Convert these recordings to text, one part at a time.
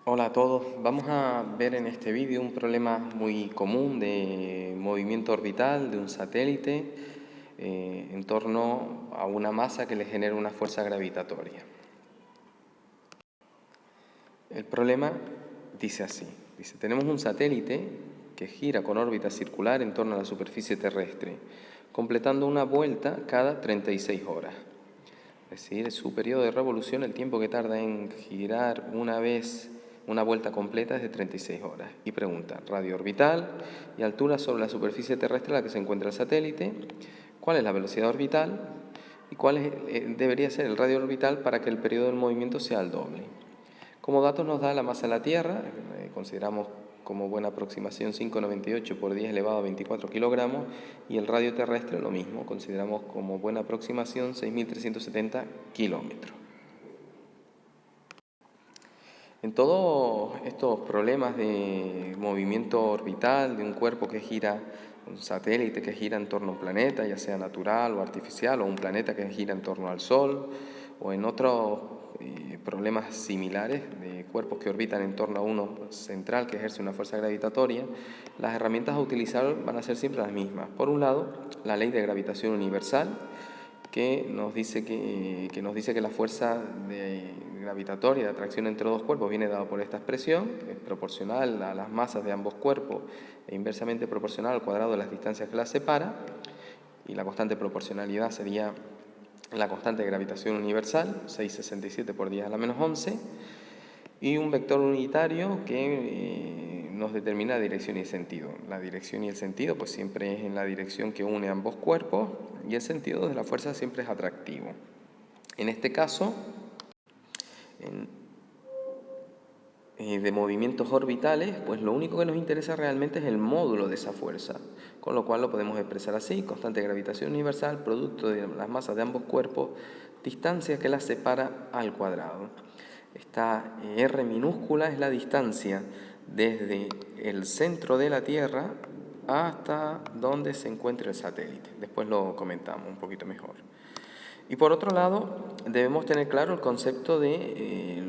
Hola a todos, vamos a ver en este vídeo un problema muy común de movimiento orbital de un satélite en torno a una masa que le genera una fuerza gravitatoria. El problema dice así, tenemos un satélite que gira con órbita circular en torno a la superficie terrestre, completando una vuelta cada 36 horas. Es decir, su periodo de revolución, el tiempo que tarda en girar una vuelta completa es de 36 horas. Y pregunta, radio orbital y altura sobre la superficie terrestre en la que se encuentra el satélite, cuál es la velocidad orbital y cuál debería ser el radio orbital para que el periodo del movimiento sea el doble. Como datos nos da la masa de la Tierra, consideramos como buena aproximación 5,98 por 10 elevado a 24 kilogramos, y el radio terrestre lo mismo, consideramos como buena aproximación 6.370 kilómetros. En todos estos problemas de movimiento orbital de un cuerpo que gira, un satélite que gira en torno a un planeta, ya sea natural o artificial, o un planeta que gira en torno al Sol, o en otros problemas similares de cuerpos que orbitan en torno a uno central que ejerce una fuerza gravitatoria, las herramientas a utilizar van a ser siempre las mismas. Por un lado, la ley de gravitación universal, que nos dice que la fuerza gravitatoria de atracción entre dos cuerpos viene dada por esta expresión, que es proporcional a las masas de ambos cuerpos e inversamente proporcional al cuadrado de las distancias que las separa, y la constante proporcionalidad sería la constante de gravitación universal, 6,67 por 10 a la menos 11, y un vector unitario que nos determina la dirección y el sentido. La dirección y el sentido pues siempre es en la dirección que une ambos cuerpos, y el sentido de la fuerza siempre es atractivo. En este caso, de movimientos orbitales, pues lo único que nos interesa realmente es el módulo de esa fuerza, con lo cual lo podemos expresar así: constante de gravitación universal, producto de las masas de ambos cuerpos, distancia que las separa al cuadrado. Esta R minúscula es la distancia desde el centro de la Tierra hasta donde se encuentre el satélite. Después lo comentamos un poquito mejor. Y por otro lado, debemos tener claro el concepto de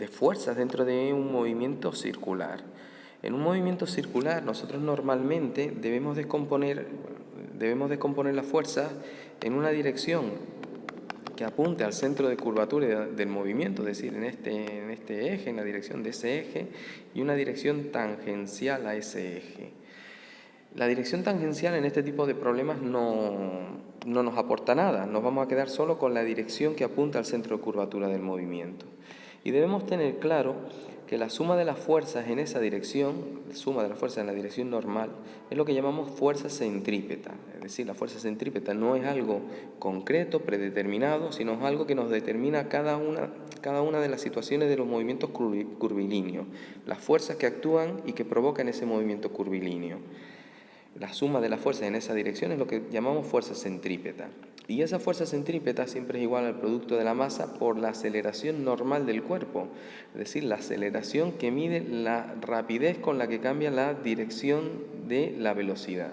fuerzas dentro de un movimiento circular. En un movimiento circular, nosotros normalmente debemos descomponer la fuerza en una dirección que apunte al centro de curvatura del movimiento, es decir, en este eje, en la dirección de ese eje, y una dirección tangencial a ese eje. La dirección tangencial en este tipo de problemas no nos aporta nada, nos vamos a quedar solo con la dirección que apunta al centro de curvatura del movimiento. Y debemos tener claro que la suma de las fuerzas en esa dirección, la suma de las fuerzas en la dirección normal, es lo que llamamos fuerza centrípeta. Es decir, la fuerza centrípeta no es algo concreto, predeterminado, sino es algo que nos determina cada una de las situaciones de los movimientos curvilíneos, las fuerzas que actúan y que provocan ese movimiento curvilíneo. La suma de las fuerzas en esa dirección es lo que llamamos fuerza centrípeta. Y esa fuerza centrípeta siempre es igual al producto de la masa por la aceleración normal del cuerpo, es decir, la aceleración que mide la rapidez con la que cambia la dirección de la velocidad.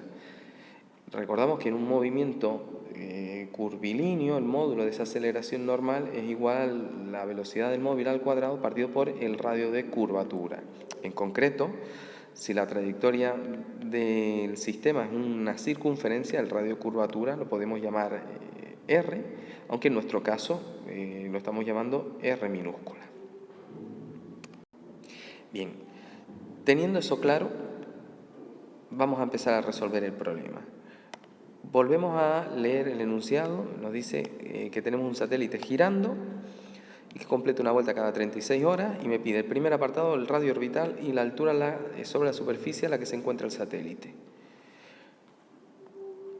Recordamos que en un movimiento curvilíneo, el módulo de esa aceleración normal es igual a la velocidad del móvil al cuadrado partido por el radio de curvatura. En concreto, si la trayectoria del sistema es una circunferencia, el radio de curvatura lo podemos llamar R, aunque en nuestro caso lo estamos llamando R minúscula. Bien, teniendo eso claro, vamos a empezar a resolver el problema. Volvemos a leer el enunciado, nos dice que tenemos un satélite girando y que completa una vuelta cada 36 horas, y me pide el primer apartado, el radio orbital y la altura sobre la superficie a la que se encuentra el satélite.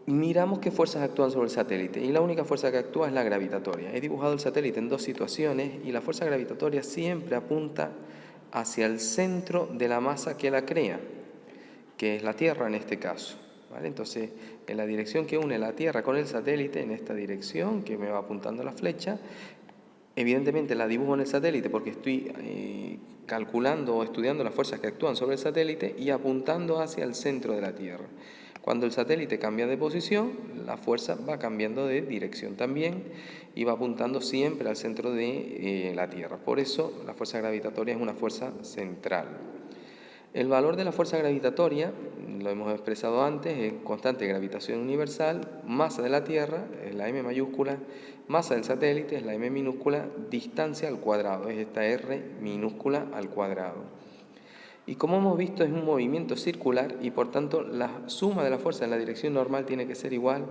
Miramos qué fuerzas actúan sobre el satélite, y la única fuerza que actúa es la gravitatoria. He dibujado el satélite en dos situaciones y la fuerza gravitatoria siempre apunta hacia el centro de la masa que la crea, que es la Tierra en este caso. ¿Vale? Entonces, en la dirección que une la Tierra con el satélite, en esta dirección que me va apuntando la flecha, evidentemente la dibujo en el satélite porque estoy calculando o estudiando las fuerzas que actúan sobre el satélite y apuntando hacia el centro de la Tierra. Cuando el satélite cambia de posición, la fuerza va cambiando de dirección también y va apuntando siempre al centro de la Tierra. Por eso la fuerza gravitatoria es una fuerza central. El valor de la fuerza gravitatoria, lo hemos expresado antes, es constante de gravitación universal, masa de la Tierra, es la m mayúscula, masa del satélite, es la m minúscula, distancia al cuadrado, es esta r minúscula al cuadrado. Y como hemos visto, es un movimiento circular y por tanto la suma de la fuerza en la dirección normal tiene que ser igual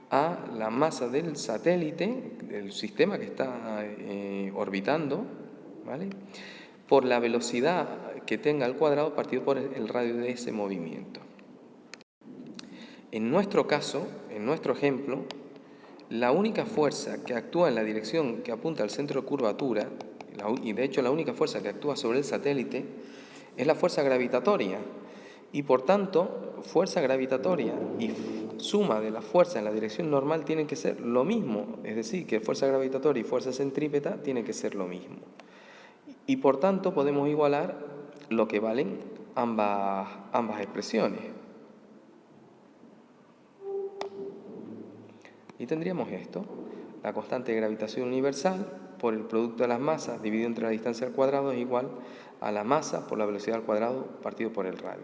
a la masa del satélite, del sistema que está orbitando, ¿vale?, por la velocidad que tenga al cuadrado partido por el radio de ese movimiento. En nuestro caso, en nuestro ejemplo, la única fuerza que actúa en la dirección que apunta al centro de curvatura, y de hecho la única fuerza que actúa sobre el satélite, es la fuerza gravitatoria. Y por tanto, fuerza gravitatoria y suma de la fuerza en la dirección normal tienen que ser lo mismo. Es decir, que fuerza gravitatoria y fuerza centrípeta tienen que ser lo mismo. Y por tanto podemos igualar lo que valen ambas expresiones. Y tendríamos esto: la constante de gravitación universal por el producto de las masas dividido entre la distancia al cuadrado es igual a la masa por la velocidad al cuadrado partido por el radio.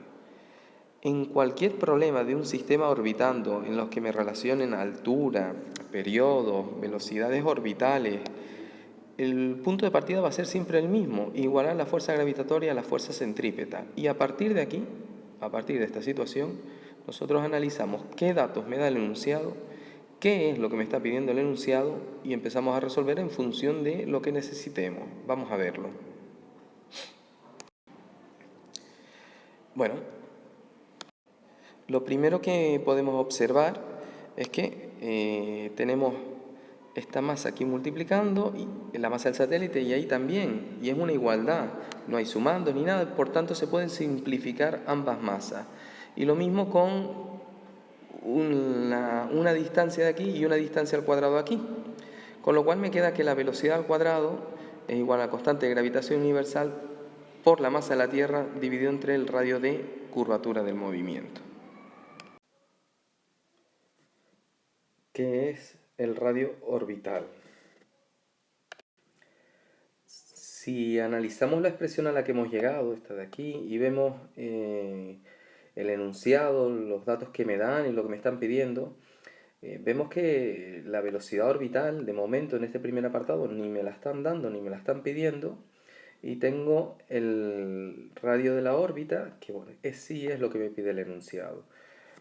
En cualquier problema de un sistema orbitando en los que me relacionen altura, periodos, velocidades orbitales, el punto de partida va a ser siempre el mismo, igualar la fuerza gravitatoria a la fuerza centrípeta. Y a partir de aquí, a partir de esta situación, nosotros analizamos qué datos me da el enunciado, qué es lo que me está pidiendo el enunciado y empezamos a resolver en función de lo que necesitemos. Vamos a verlo. Bueno, lo primero que podemos observar es que tenemos esta masa aquí multiplicando y la masa del satélite y ahí también, y es una igualdad, no hay sumando ni nada, por tanto se pueden simplificar ambas masas. Y lo mismo con una distancia de aquí y una distancia al cuadrado aquí, con lo cual me queda que la velocidad al cuadrado es igual a la constante de gravitación universal por la masa de la Tierra dividido entre el radio de curvatura del movimiento. ¿Qué es el radio orbital? Si analizamos la expresión a la que hemos llegado, esta de aquí, y vemos el enunciado, los datos que me dan y lo que me están pidiendo, vemos que la velocidad orbital, de momento en este primer apartado, ni me la están dando ni me la están pidiendo, y tengo el radio de la órbita, que bueno, sí es lo que me pide el enunciado.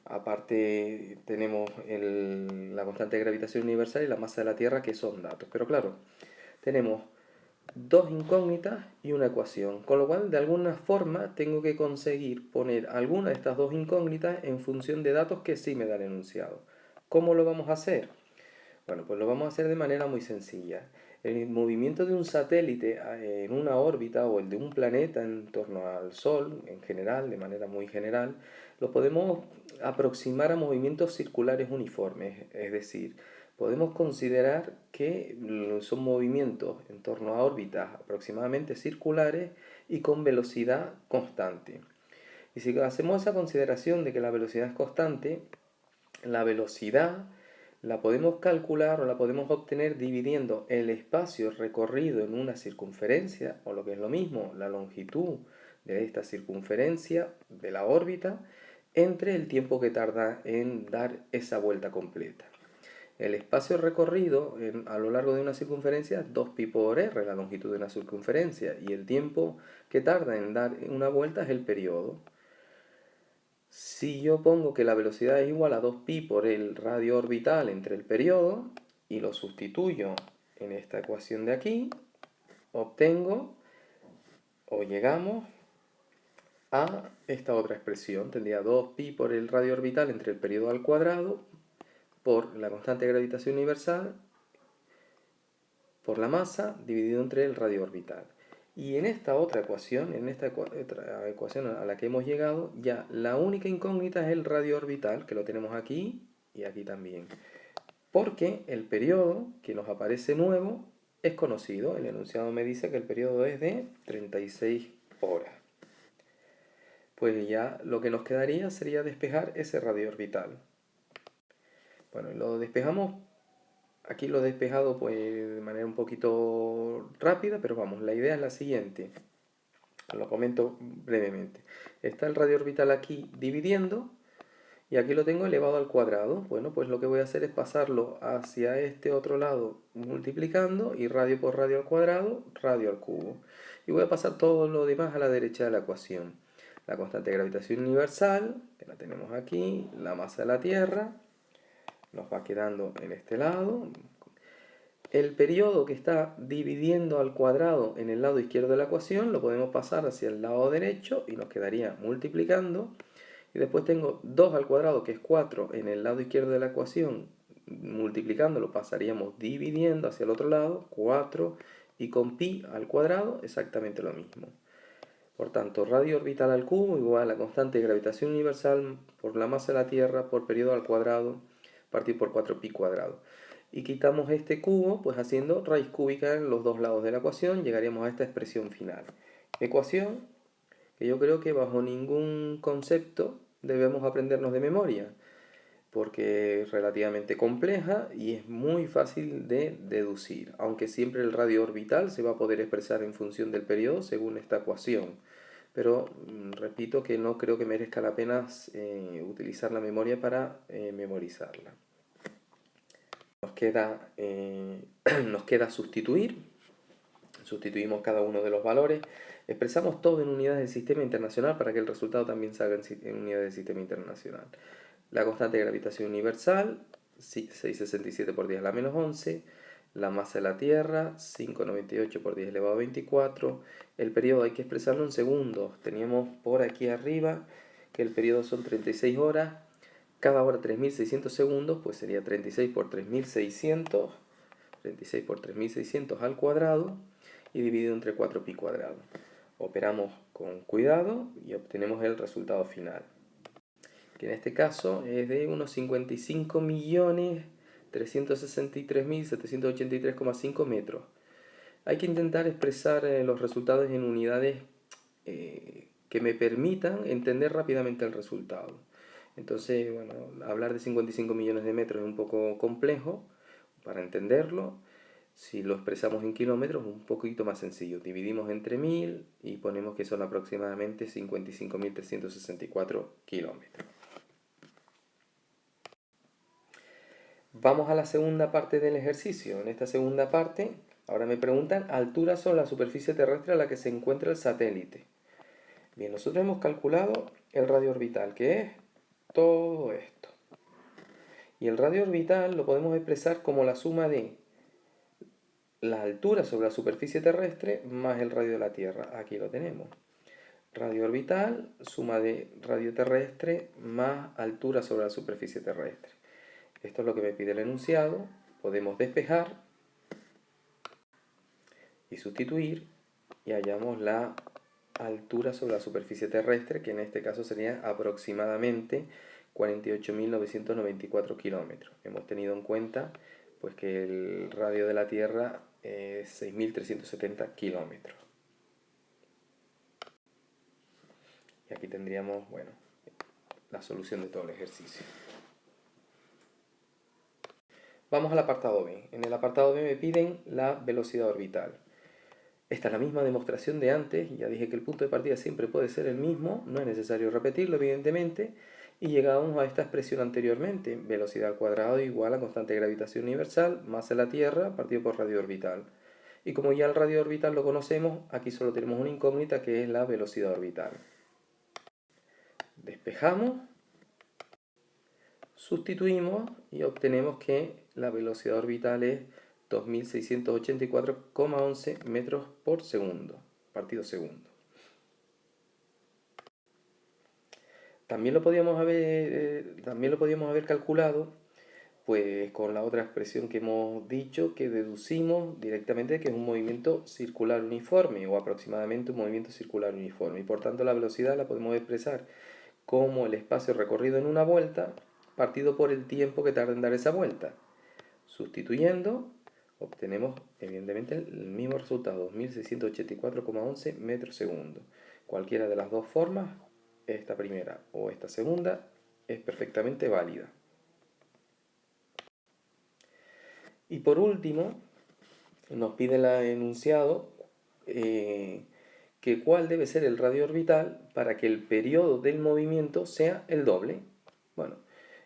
Aparte tenemos la constante de gravitación universal y la masa de la Tierra, que son datos. Pero claro, tenemos dos incógnitas y una ecuación, con lo cual de alguna forma tengo que conseguir poner alguna de estas dos incógnitas en función de datos que sí me da el enunciado. ¿Cómo lo vamos a hacer? Bueno, pues lo vamos a hacer de manera muy sencilla. El movimiento de un satélite en una órbita o el de un planeta en torno al Sol, en general, de manera muy general, lo podemos aproximar a movimientos circulares uniformes, es decir, podemos considerar que son movimientos en torno a órbitas aproximadamente circulares y con velocidad constante. Y si hacemos esa consideración de que la velocidad es constante, la velocidad la podemos calcular o la podemos obtener dividiendo el espacio recorrido en una circunferencia, o lo que es lo mismo, la longitud de esta circunferencia de la órbita, entre el tiempo que tarda en dar esa vuelta completa. El espacio recorrido a lo largo de una circunferencia es 2pi por r, la longitud de una circunferencia, y el tiempo que tarda en dar una vuelta es el periodo. Si yo pongo que la velocidad es igual a 2pi por el radio orbital entre el periodo y lo sustituyo en esta ecuación de aquí, obtengo o llegamos a esta otra expresión. Tendría 2pi por el radio orbital entre el periodo al cuadrado por la constante de gravitación universal por la masa dividido entre el radio orbital. Y en esta otra ecuación, otra ecuación a la que hemos llegado, ya la única incógnita es el radio orbital, que lo tenemos aquí y aquí también. Porque el periodo que nos aparece nuevo es conocido. El enunciado me dice que el periodo es de 36 horas. pues ya lo que nos quedaría sería despejar ese radio orbital. Bueno, lo despejamos. Aquí lo he despejado pues de manera un poquito rápida, pero vamos, la idea es la siguiente. Lo comento brevemente. Está el radio orbital aquí dividiendo y aquí lo tengo elevado al cuadrado. Bueno, pues lo que voy a hacer es pasarlo hacia este otro lado multiplicando y radio por radio al cuadrado, radio al cubo. Y voy a pasar todo lo demás a la derecha de la ecuación. La constante de gravitación universal, que la tenemos aquí, la masa de la Tierra, nos va quedando en este lado. El periodo que está dividiendo al cuadrado en el lado izquierdo de la ecuación lo podemos pasar hacia el lado derecho y nos quedaría multiplicando. Y después tengo 2 al cuadrado, que es 4, en el lado izquierdo de la ecuación. Multiplicándolo pasaríamos dividiendo hacia el otro lado, 4, y con pi al cuadrado exactamente lo mismo. Por tanto, radio orbital al cubo igual a constante de gravitación universal por la masa de la Tierra por periodo al cuadrado partido por 4pi cuadrado. Y quitamos este cubo, pues haciendo raíz cúbica en los dos lados de la ecuación, llegaríamos a esta expresión final. Ecuación que yo creo que bajo ningún concepto debemos aprendernos de memoria, porque es relativamente compleja y es muy fácil de deducir, aunque siempre el radio orbital se va a poder expresar en función del periodo según esta ecuación. Pero repito que no creo que merezca la pena utilizar la memoria para memorizarla. Nos queda sustituir. Sustituimos cada uno de los valores. Expresamos todo en unidades del sistema internacional para que el resultado también salga en unidades del sistema internacional. La constante de gravitación universal, 667 por 10 a la menos 11. La masa de la Tierra, 598 por 10 elevado a 24. El periodo hay que expresarlo en segundos. Teníamos por aquí arriba que el periodo son 36 horas. Cada hora 3600 segundos, pues sería 36 por 3600. 36 por 3600 al cuadrado y dividido entre 4pi cuadrado. Operamos con cuidado y obtenemos el resultado final, que en este caso es de unos 55.363.783,5 metros. Hay que intentar expresar los resultados en unidades que me permitan entender rápidamente el resultado. Entonces, bueno, hablar de 55 millones de metros es un poco complejo para entenderlo. Si lo expresamos en kilómetros, un poquito más sencillo. Dividimos entre 1000 y ponemos que son aproximadamente 55.364 kilómetros. Vamos a la segunda parte del ejercicio. En esta segunda parte, ahora me preguntan altura sobre la superficie terrestre a la que se encuentra el satélite. Bien, nosotros hemos calculado el radio orbital, que es todo esto. Y el radio orbital lo podemos expresar como la suma de la altura sobre la superficie terrestre más el radio de la Tierra. Aquí lo tenemos. Radio orbital, suma de radio terrestre más altura sobre la superficie terrestre. Esto es lo que me pide el enunciado. Podemos despejar y sustituir y hallamos la altura sobre la superficie terrestre, que en este caso sería aproximadamente 48.994 kilómetros. Hemos tenido en cuenta pues que el radio de la Tierra es 6.370 kilómetros. Y aquí tendríamos, bueno, la solución de todo el ejercicio. Vamos al apartado B. En el apartado B me piden la velocidad orbital. Esta es la misma demostración de antes, ya dije que el punto de partida siempre puede ser el mismo, no es necesario repetirlo evidentemente, y llegamos a esta expresión anteriormente, velocidad al cuadrado igual a constante de gravitación universal, masa de la Tierra partido por radio orbital. Y como ya el radio orbital lo conocemos, aquí solo tenemos una incógnita que es la velocidad orbital. Despejamos, sustituimos y obtenemos que la velocidad orbital es 2.684,11 metros por segundo, partido segundo. También lo podíamos haber calculado pues con la otra expresión que hemos dicho, que deducimos directamente que es un movimiento circular uniforme o aproximadamente un movimiento circular uniforme. Y por tanto la velocidad la podemos expresar como el espacio recorrido en una vuelta partido por el tiempo que tarda en dar esa vuelta. Sustituyendo, obtenemos evidentemente el mismo resultado, 2.684,11 metros segundo. Cualquiera de las dos formas esta primera o esta segunda, es perfectamente válida. Y por último, nos pide el enunciado que cuál debe ser el radio orbital para que el periodo del movimiento sea el doble. Bueno,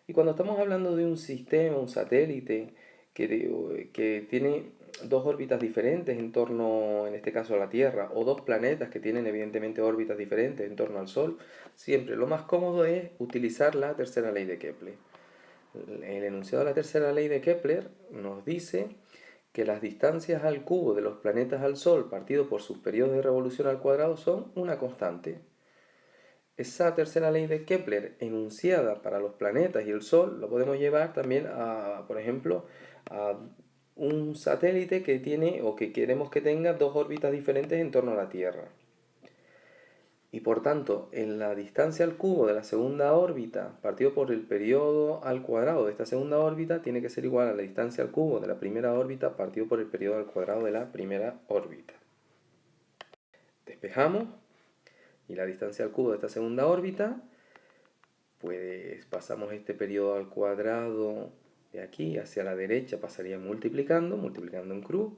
y cuando estamos hablando de un sistema, un satélite, que tiene dos órbitas diferentes en torno, en este caso, a la Tierra, o dos planetas que tienen evidentemente órbitas diferentes en torno al Sol, siempre lo más cómodo es utilizar la tercera ley de Kepler. El enunciado de la tercera ley de Kepler nos dice que las distancias al cubo de los planetas al Sol partido por sus periodos de revolución al cuadrado son una constante. Esa tercera ley de Kepler enunciada para los planetas y el Sol lo podemos llevar también a, por ejemplo, a un satélite que tiene o que queremos que tenga dos órbitas diferentes en torno a la Tierra. Y por tanto, en la distancia al cubo de la segunda órbita partido por el periodo al cuadrado de esta segunda órbita tiene que ser igual a la distancia al cubo de la primera órbita partido por el periodo al cuadrado de la primera órbita. Despejamos y la distancia al cubo de esta segunda órbita, pues pasamos este periodo al cuadrado de aquí hacia la derecha, pasaría multiplicando en cruz,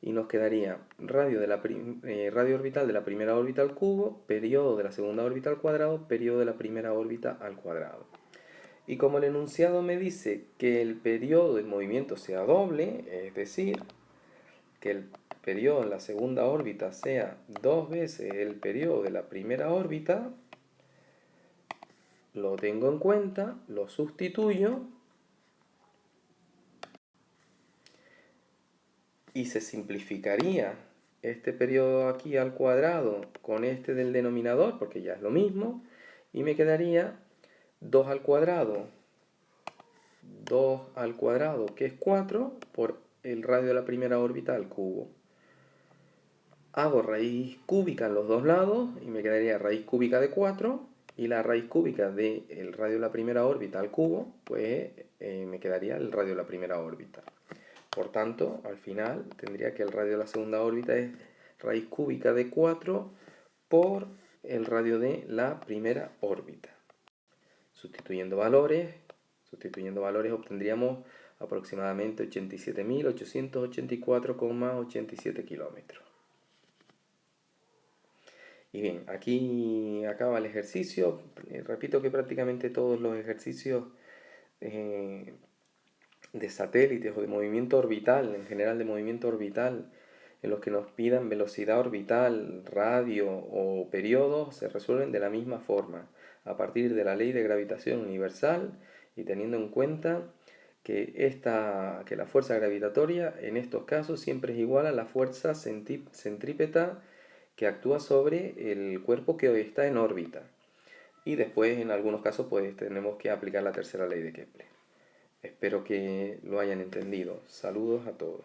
y nos quedaría radio orbital de la primera órbita al cubo, periodo de la segunda órbita al cuadrado, periodo de la primera órbita al cuadrado. Y como el enunciado me dice que el periodo del movimiento sea doble, es decir, que el periodo en la segunda órbita sea dos veces el periodo de la primera órbita, lo tengo en cuenta, lo sustituyo y se simplificaría este periodo aquí al cuadrado con este del denominador, porque ya es lo mismo, y me quedaría 2 al cuadrado, que es 4, por el radio de la primera órbita al cubo. Hago raíz cúbica en los dos lados y me quedaría raíz cúbica de 4, y la raíz cúbica del radio de la primera órbita al cubo, pues me quedaría el radio de la primera órbita. Por tanto, al final tendría que el radio de la segunda órbita es raíz cúbica de 4 por el radio de la primera órbita. Sustituyendo valores obtendríamos aproximadamente 87.884,87 kilómetros. Y bien, aquí acaba el ejercicio. Repito que prácticamente todos los ejercicios de satélites o de movimiento orbital, en general de movimiento orbital, en los que nos pidan velocidad orbital, radio o periodo, se resuelven de la misma forma, a partir de la ley de gravitación universal y teniendo en cuenta que la fuerza gravitatoria en estos casos siempre es igual a la fuerza centrípeta que actúa sobre el cuerpo que hoy está en órbita. Y después, en algunos casos, pues tenemos que aplicar la tercera ley de Kepler. Espero que lo hayan entendido. Saludos a todos.